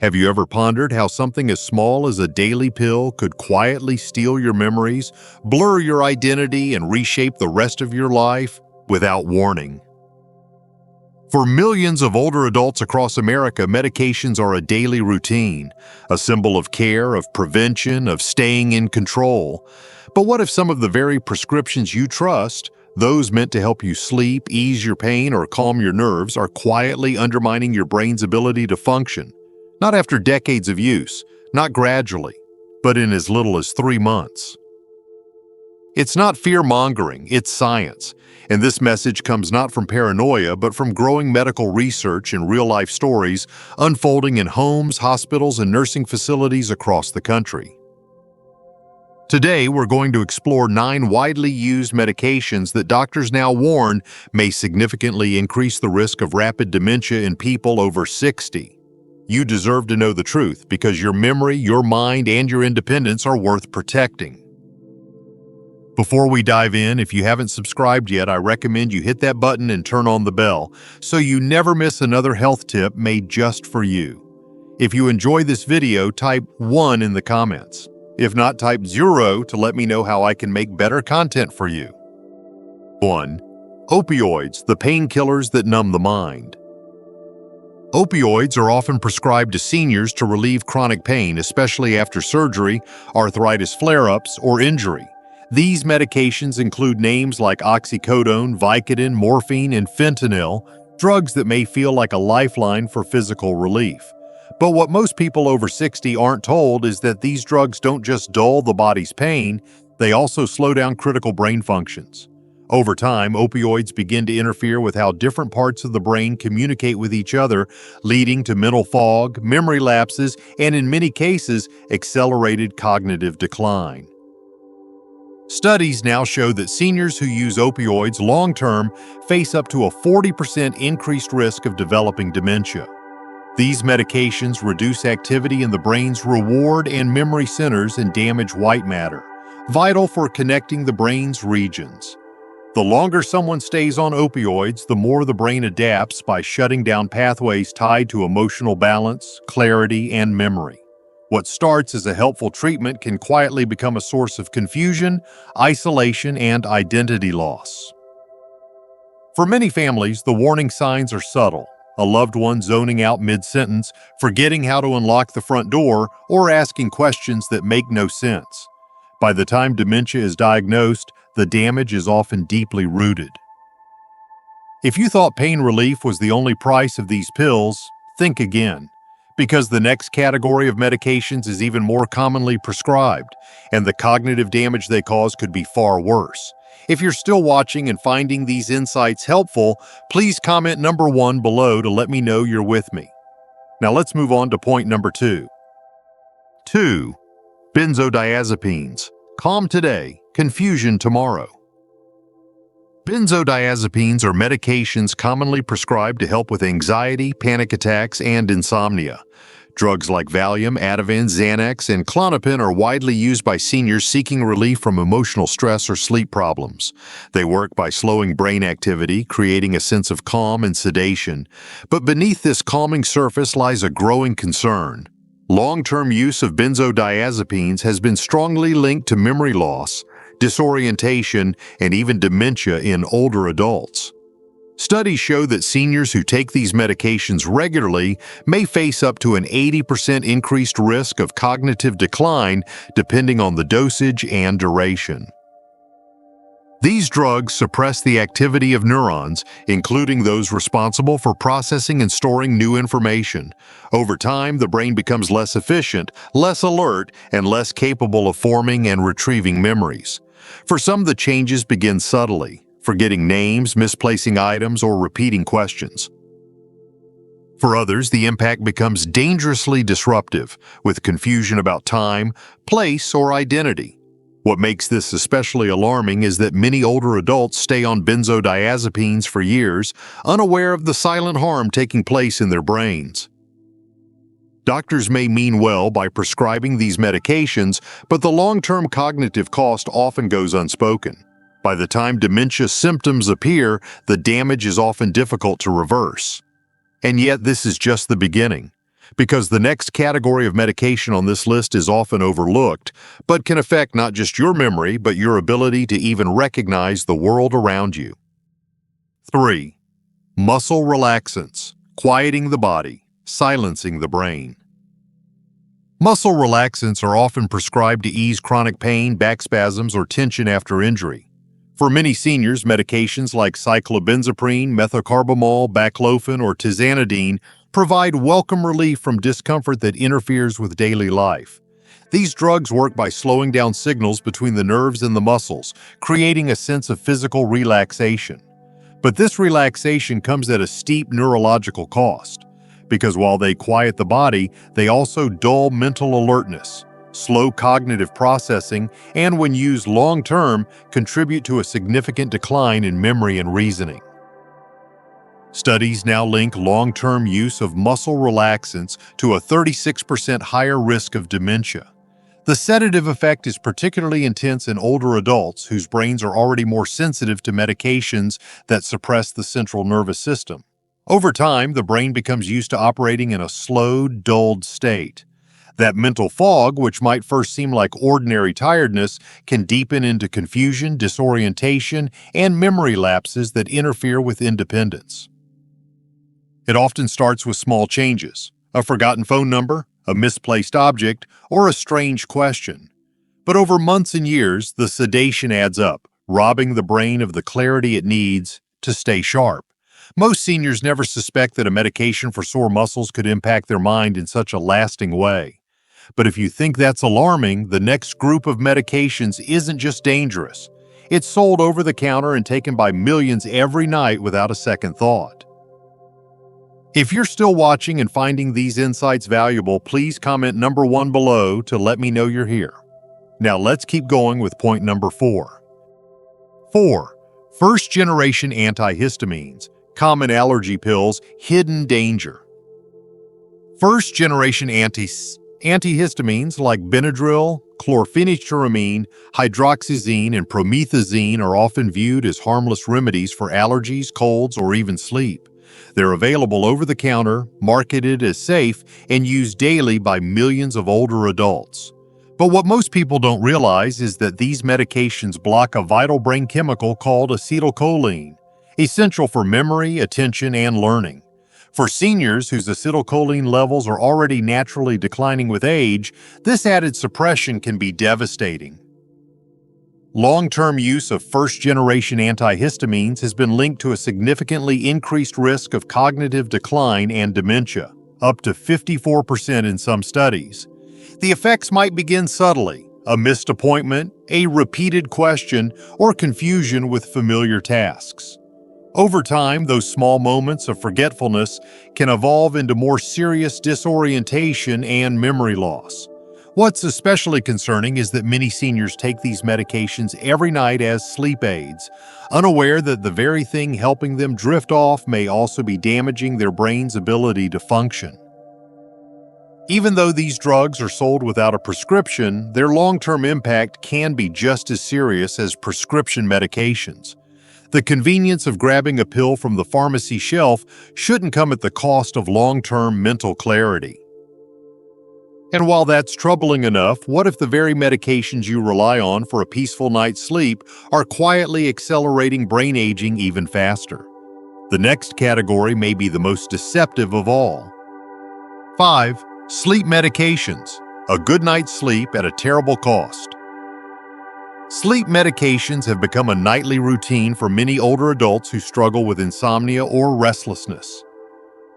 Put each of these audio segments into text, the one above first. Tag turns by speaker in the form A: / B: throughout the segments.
A: Have you ever pondered how something as small as a daily pill could quietly steal your memories, blur your identity, and reshape the rest of your life without warning? For millions of older adults across America, medications are a daily routine, a symbol of care, of prevention, of staying in control. But what if some of the very prescriptions you trust, those meant to help you sleep, ease your pain, or calm your nerves, are quietly undermining your brain's ability to function? Not after decades of use, not gradually, but in as little as 3 months. It's not fear-mongering, it's science. And this message comes not from paranoia, but from growing medical research and real-life stories unfolding in homes, hospitals, and nursing facilities across the country. Today, we're going to explore 9 widely used medications that doctors now warn may significantly increase the risk of rapid dementia in people over 60. You deserve to know the truth because your memory, your mind, and your independence are worth protecting. Before we dive in, if you haven't subscribed yet, I recommend you hit that button and turn on the bell so you never miss another health tip made just for you. If you enjoy this video, type 1 in the comments. If not, type 0 to let me know how I can make better content for you. 1. Opioids, the painkillers that numb the mind. Opioids are often prescribed to seniors to relieve chronic pain, especially after surgery, arthritis flare-ups, or injury. These medications include names like oxycodone, Vicodin, morphine, and fentanyl, drugs that may feel like a lifeline for physical relief. But what most people over 60 aren't told is that these drugs don't just dull the body's pain, they also slow down critical brain functions. Over time, opioids begin to interfere with how different parts of the brain communicate with each other, leading to mental fog, memory lapses, and in many cases, accelerated cognitive decline. Studies now show that seniors who use opioids long-term face up to a 40% increased risk of developing dementia. These medications reduce activity in the brain's reward and memory centers and damage white matter, vital for connecting the brain's regions. The longer someone stays on opioids, the more the brain adapts by shutting down pathways tied to emotional balance, clarity, and memory. What starts as a helpful treatment can quietly become a source of confusion, isolation, and identity loss. For many families, the warning signs are subtle. A loved one zoning out mid-sentence, forgetting how to unlock the front door, or asking questions that make no sense. By the time dementia is diagnosed, the damage is often deeply rooted. If you thought pain relief was the only price of these pills, think again. Because the next category of medications is even more commonly prescribed, and the cognitive damage they cause could be far worse. If you're still watching and finding these insights helpful, please comment number 1 below to let me know you're with me. Now let's move on to point number 2. 2. Benzodiazepines. Calm today, confusion tomorrow. Benzodiazepines are medications commonly prescribed to help with anxiety, panic attacks, and insomnia. Drugs like Valium, Ativan, Xanax, and Klonopin are widely used by seniors seeking relief from emotional stress or sleep problems. They work by slowing brain activity, creating a sense of calm and sedation. But beneath this calming surface lies a growing concern. Long-term use of benzodiazepines has been strongly linked to memory loss, disorientation, and even dementia in older adults. Studies show that seniors who take these medications regularly may face up to an 80% increased risk of cognitive decline depending on the dosage and duration. These drugs suppress the activity of neurons, including those responsible for processing and storing new information. Over time, the brain becomes less efficient, less alert, and less capable of forming and retrieving memories. For some, the changes begin subtly, forgetting names, misplacing items, or repeating questions. For others, the impact becomes dangerously disruptive, with confusion about time, place, or identity. What makes this especially alarming is that many older adults stay on benzodiazepines for years, unaware of the silent harm taking place in their brains. Doctors may mean well by prescribing these medications, but the long-term cognitive cost often goes unspoken. By the time dementia symptoms appear, the damage is often difficult to reverse. And yet this is just the beginning. because the next category of medication on this list is often overlooked, but can affect not just your memory, but your ability to even recognize the world around you. 3. Muscle relaxants, quieting the body, silencing the brain. Muscle relaxants are often prescribed to ease chronic pain, back spasms, or tension after injury. For many seniors, medications like cyclobenzaprine, methocarbamol, baclofen, or tizanidine provide welcome relief from discomfort that interferes with daily life. These drugs work by slowing down signals between the nerves and the muscles, creating a sense of physical relaxation. But this relaxation comes at a steep neurological cost, because while they quiet the body, they also dull mental alertness, slow cognitive processing, and when used long-term, contribute to a significant decline in memory and reasoning. Studies now link long-term use of muscle relaxants to a 36% higher risk of dementia. The sedative effect is particularly intense in older adults whose brains are already more sensitive to medications that suppress the central nervous system. Over time, the brain becomes used to operating in a slow, dulled state. That mental fog, which might first seem like ordinary tiredness, can deepen into confusion, disorientation, and memory lapses that interfere with independence. It often starts with small changes: a forgotten phone number, a misplaced object, or a strange question. But over months and years, the sedation adds up, robbing the brain of the clarity it needs to stay sharp. Most seniors never suspect that a medication for sore muscles could impact their mind in such a lasting way. But if you think that's alarming, the next group of medications isn't just dangerous. It's sold over the counter and taken by millions every night without a second thought. If you're still watching and finding these insights valuable, please comment number 1 below to let me know you're here. Now let's keep going with point number 4. 4. First-generation antihistamines, common allergy pills, hidden danger. First-generation antihistamines like Benadryl, chlorpheniramine, hydroxyzine, and promethazine are often viewed as harmless remedies for allergies, colds, or even sleep. They're available over the counter, marketed as safe, and used daily by millions of older adults. But what most people don't realize is that these medications block a vital brain chemical called acetylcholine, essential for memory, attention, and learning. For seniors whose acetylcholine levels are already naturally declining with age, this added suppression can be devastating. Long-term use of first-generation antihistamines has been linked to a significantly increased risk of cognitive decline and dementia, up to 54% in some studies. The effects might begin subtly: a missed appointment, a repeated question, or confusion with familiar tasks. Over time, those small moments of forgetfulness can evolve into more serious disorientation and memory loss. What's especially concerning is that many seniors take these medications every night as sleep aids, unaware that the very thing helping them drift off may also be damaging their brain's ability to function. Even though these drugs are sold without a prescription, their long-term impact can be just as serious as prescription medications. The convenience of grabbing a pill from the pharmacy shelf shouldn't come at the cost of long-term mental clarity. And while that's troubling enough, what if the very medications you rely on for a peaceful night's sleep are quietly accelerating brain aging even faster? The next category may be the most deceptive of all. 5. Sleep medications, a good night's sleep at a terrible cost. Sleep medications have become a nightly routine for many older adults who struggle with insomnia or restlessness.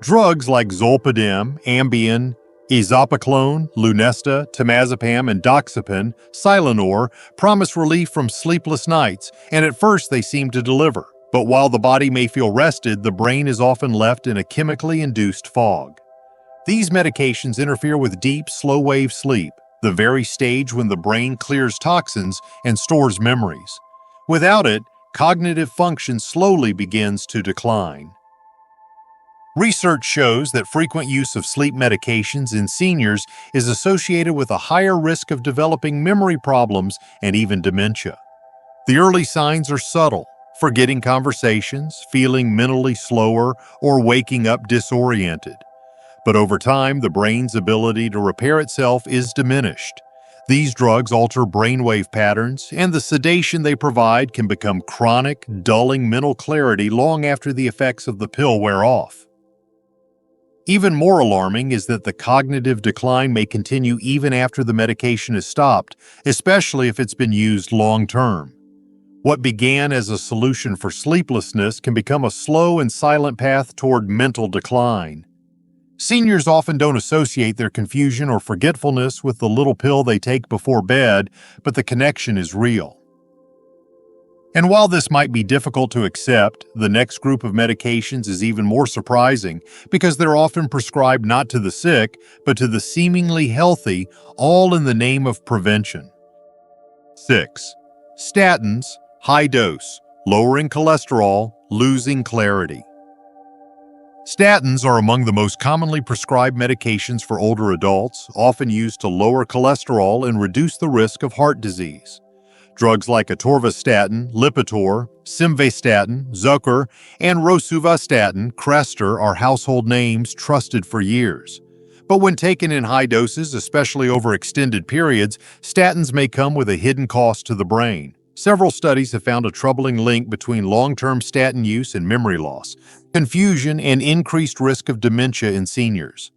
A: Drugs like Zolpidem, Ambien, Isopoquolone, Lunesta, Temazepam, and Doxepin, Silanor promise relief from sleepless nights, and at first they seem to deliver. But while the body may feel rested, the brain is often left in a chemically induced fog. These medications interfere with deep, slow-wave sleep, the very stage when the brain clears toxins and stores memories. Without it, cognitive function slowly begins to decline. Research shows that frequent use of sleep medications in seniors is associated with a higher risk of developing memory problems and even dementia. The early signs are subtle: forgetting conversations, feeling mentally slower, or waking up disoriented. But over time, the brain's ability to repair itself is diminished. These drugs alter brainwave patterns, and the sedation they provide can become chronic, dulling mental clarity long after the effects of the pill wear off. Even more alarming is that the cognitive decline may continue even after the medication is stopped, especially if it's been used long-term. What began as a solution for sleeplessness can become a slow and silent path toward mental decline. Seniors often don't associate their confusion or forgetfulness with the little pill they take before bed, but the connection is real. And while this might be difficult to accept, the next group of medications is even more surprising because they're often prescribed not to the sick, but to the seemingly healthy, all in the name of prevention. 6. Statins, high dose, lowering cholesterol, losing clarity. Statins are among the most commonly prescribed medications for older adults, often used to lower cholesterol and reduce the risk of heart disease. Drugs like atorvastatin, Lipitor, simvastatin, Zucker, and rosuvastatin, Crestor, are household names trusted for years. But when taken in high doses, especially over extended periods, statins may come with a hidden cost to the brain. Several studies have found a troubling link between long-term statin use and memory loss, confusion, and increased risk of dementia in seniors.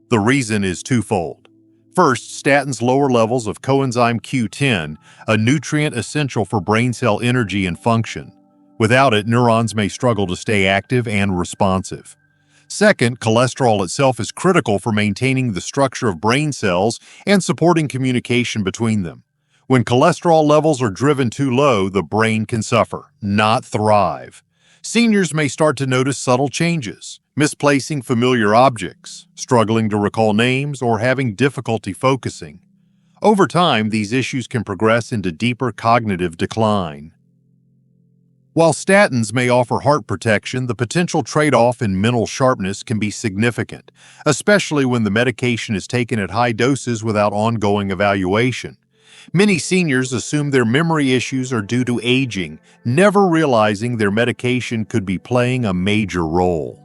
A: The reason is twofold. First, statins lower levels of coenzyme Q10, a nutrient essential for brain cell energy and function. Without it, neurons may struggle to stay active and responsive. Second, cholesterol itself is critical for maintaining the structure of brain cells and supporting communication between them. When cholesterol levels are driven too low, the brain can suffer, not thrive. Seniors may start to notice subtle changes, misplacing familiar objects, struggling to recall names, or having difficulty focusing. Over time, these issues can progress into deeper cognitive decline. While statins may offer heart protection, the potential trade-off in mental sharpness can be significant, especially when the medication is taken at high doses without ongoing evaluation. Many seniors assume their memory issues are due to aging, never realizing their medication could be playing a major role.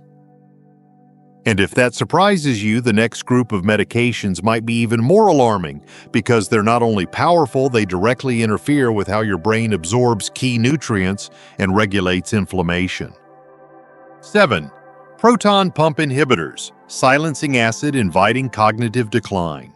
A: And if that surprises you, the next group of medications might be even more alarming because they're not only powerful, they directly interfere with how your brain absorbs key nutrients and regulates inflammation. 7. Proton pump inhibitors, silencing acid inviting cognitive decline.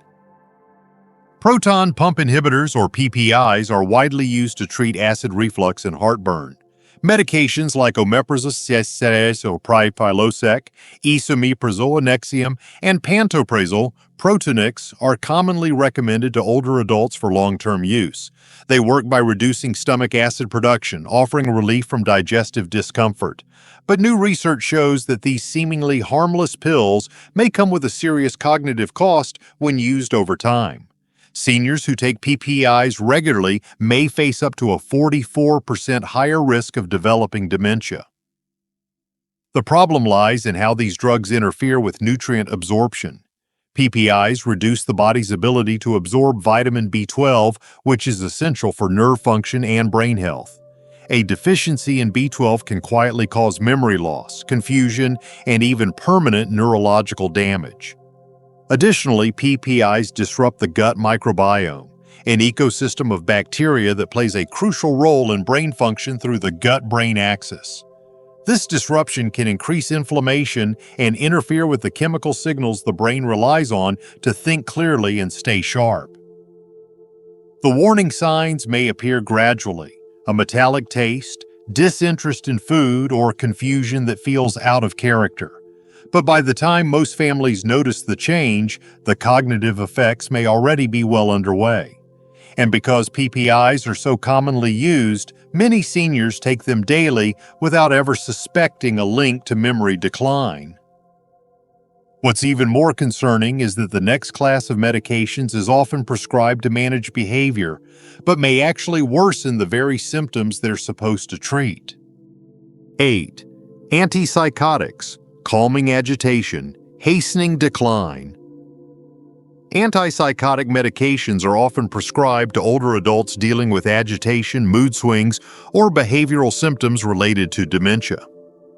A: Proton pump inhibitors, or PPIs, are widely used to treat acid reflux and heartburn. Medications like omeprazole or Prilosec, esomeprazole, Nexium, and pantoprazole, Protonix, are commonly recommended to older adults for long-term use. They work by reducing stomach acid production, offering relief from digestive discomfort. But new research shows that these seemingly harmless pills may come with a serious cognitive cost when used over time. Seniors who take PPIs regularly may face up to a 44% higher risk of developing dementia. The problem lies in how these drugs interfere with nutrient absorption. PPIs reduce the body's ability to absorb vitamin B12, which is essential for nerve function and brain health. A deficiency in B12 can quietly cause memory loss, confusion, and even permanent neurological damage. Additionally, PPIs disrupt the gut microbiome, an ecosystem of bacteria that plays a crucial role in brain function through the gut-brain axis. This disruption can increase inflammation and interfere with the chemical signals the brain relies on to think clearly and stay sharp. The warning signs may appear gradually: a metallic taste, disinterest in food, or confusion that feels out of character. But by the time most families notice the change, the cognitive effects may already be well underway. And because PPIs are so commonly used, many seniors take them daily without ever suspecting a link to memory decline. What's even more concerning is that the next class of medications is often prescribed to manage behavior, but may actually worsen the very symptoms they're supposed to treat. 8. Antipsychotics, calming agitation, hastening decline. Antipsychotic medications are often prescribed to older adults dealing with agitation, mood swings, or behavioral symptoms related to dementia.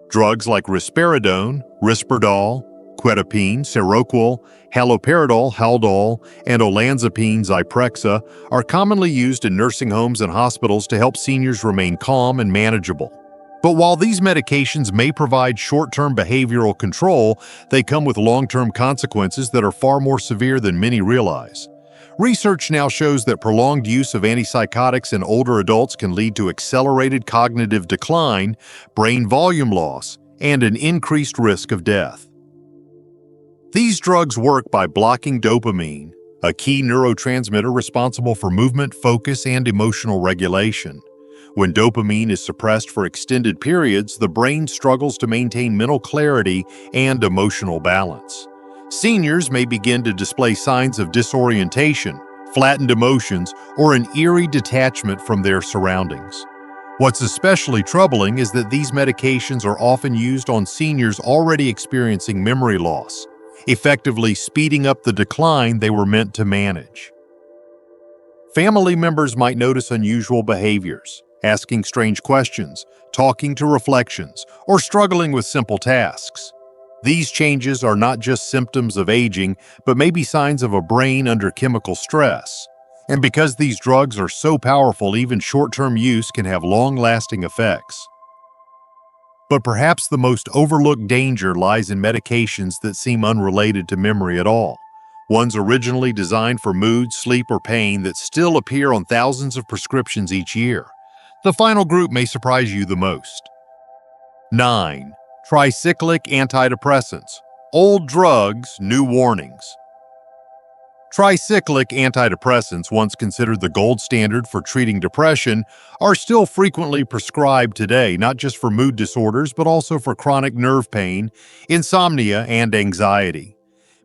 A: Drugs like risperidone, Risperdal, Quetiapine, Seroquel, haloperidol, Haldol, and olanzapine, Zyprexa, are commonly used in nursing homes and hospitals to help seniors remain calm and manageable. But while these medications may provide short-term behavioral control, they come with long-term consequences that are far more severe than many realize. Research now shows that prolonged use of antipsychotics in older adults can lead to accelerated cognitive decline, brain volume loss, and an increased risk of death. These drugs work by blocking dopamine, a key neurotransmitter responsible for movement, focus, and emotional regulation. When dopamine is suppressed for extended periods, the brain struggles to maintain mental clarity and emotional balance. Seniors may begin to display signs of disorientation, flattened emotions, or an eerie detachment from their surroundings. What's especially troubling is that these medications are often used on seniors already experiencing memory loss, effectively speeding up the decline they were meant to manage. Family members might notice unusual behaviors, asking strange questions, talking to reflections, or struggling with simple tasks. These changes are not just symptoms of aging, but may be signs of a brain under chemical stress. And because these drugs are so powerful, even short-term use can have long-lasting effects. But perhaps the most overlooked danger lies in medications that seem unrelated to memory at all. Ones originally designed for mood, sleep, or pain that still appear on thousands of prescriptions each year. The final group may surprise you the most. 9. Tricyclic antidepressants. Old drugs, new warnings. Tricyclic antidepressants, once considered the gold standard for treating depression, are still frequently prescribed today, not just for mood disorders, but also for chronic nerve pain, insomnia, and anxiety.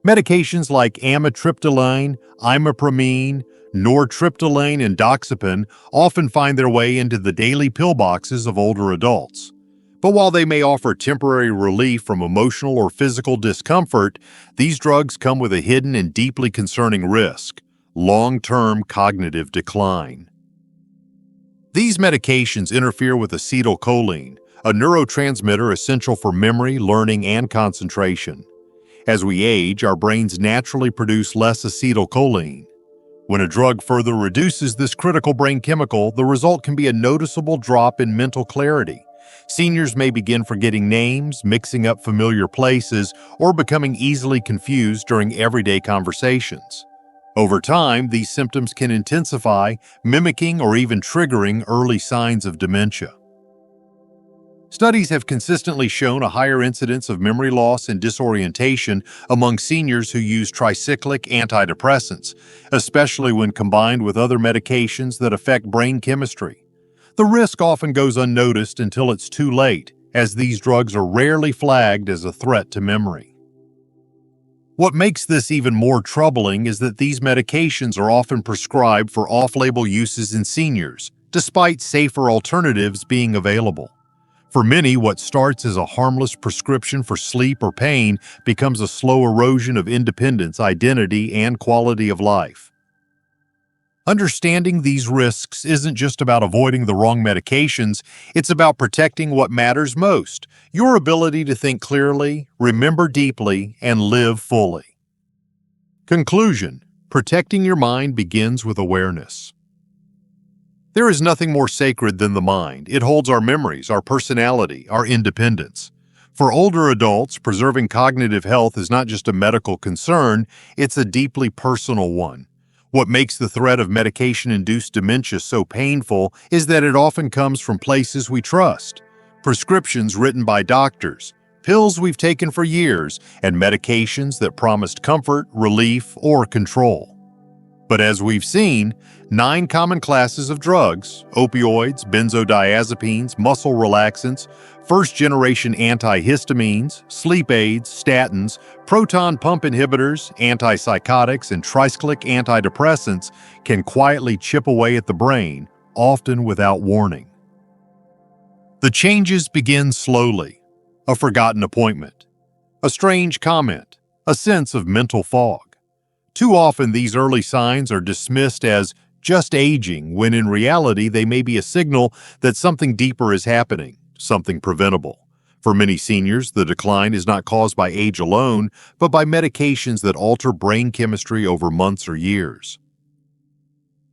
A: Medications like amitriptyline, imipramine, nortriptyline, and doxepin often find their way into the daily pill boxes of older adults. But while they may offer temporary relief from emotional or physical discomfort, these drugs come with a hidden and deeply concerning risk: long-term cognitive decline. These medications interfere with acetylcholine, a neurotransmitter essential for memory, learning, and concentration. As we age, our brains naturally produce less acetylcholine. When a drug further reduces this critical brain chemical, the result can be a noticeable drop in mental clarity. Seniors may begin forgetting names, mixing up familiar places, or becoming easily confused during everyday conversations. Over time, these symptoms can intensify, mimicking or even triggering early signs of dementia. Studies have consistently shown a higher incidence of memory loss and disorientation among seniors who use tricyclic antidepressants, especially when combined with other medications that affect brain chemistry. The risk often goes unnoticed until it's too late, as these drugs are rarely flagged as a threat to memory. What makes this even more troubling is that these medications are often prescribed for off-label uses in seniors, despite safer alternatives being available. For many, what starts as a harmless prescription for sleep or pain becomes a slow erosion of independence, identity, and quality of life. Understanding these risks isn't just about avoiding the wrong medications, it's about protecting what matters most: your ability to think clearly, remember deeply, and live fully. Conclusion: protecting your mind begins with awareness. There is nothing more sacred than the mind. It holds our memories, our personality, our independence. For older adults, preserving cognitive health is not just a medical concern, it's a deeply personal one. What makes the threat of medication-induced dementia so painful is that it often comes from places we trust: prescriptions written by doctors, pills we've taken for years, and medications that promised comfort, relief, or control. But as we've seen, 9 common classes of drugs, opioids, benzodiazepines, muscle relaxants, first-generation antihistamines, sleep aids, statins, proton pump inhibitors, antipsychotics, and tricyclic antidepressants can quietly chip away at the brain, often without warning. The changes begin slowly: a forgotten appointment, a strange comment, a sense of mental fog. Too often, these early signs are dismissed as just aging, when in reality they may be a signal that something deeper is happening, something preventable. For many seniors, the decline is not caused by age alone, but by medications that alter brain chemistry over months or years.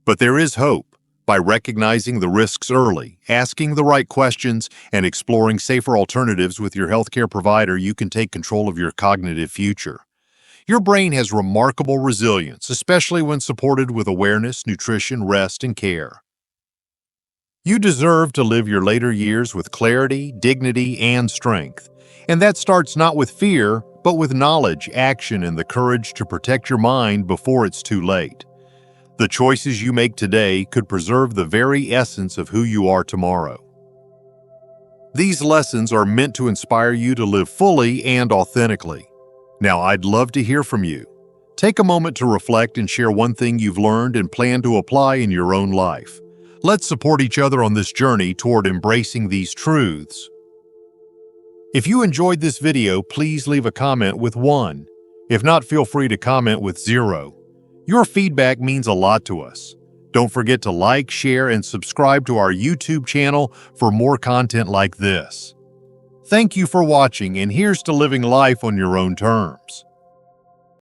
A: But there is hope. By recognizing the risks early, asking the right questions, and exploring safer alternatives with your healthcare provider, you can take control of your cognitive future. Your brain has remarkable resilience, especially when supported with awareness, nutrition, rest, and care. You deserve to live your later years with clarity, dignity, and strength. And that starts not with fear, but with knowledge, action, and the courage to protect your mind before it's too late. The choices you make today could preserve the very essence of who you are tomorrow. These lessons are meant to inspire you to live fully and authentically. Now, I'd love to hear from you. Take a moment to reflect and share one thing you've learned and plan to apply in your own life. Let's support each other on this journey toward embracing these truths. If you enjoyed this video, please leave a comment with 1. If not, feel free to comment with 0. Your feedback means a lot to us. Don't forget to like, share, and subscribe to our YouTube channel for more content like this. Thank you for watching, and here's to living life on your own terms.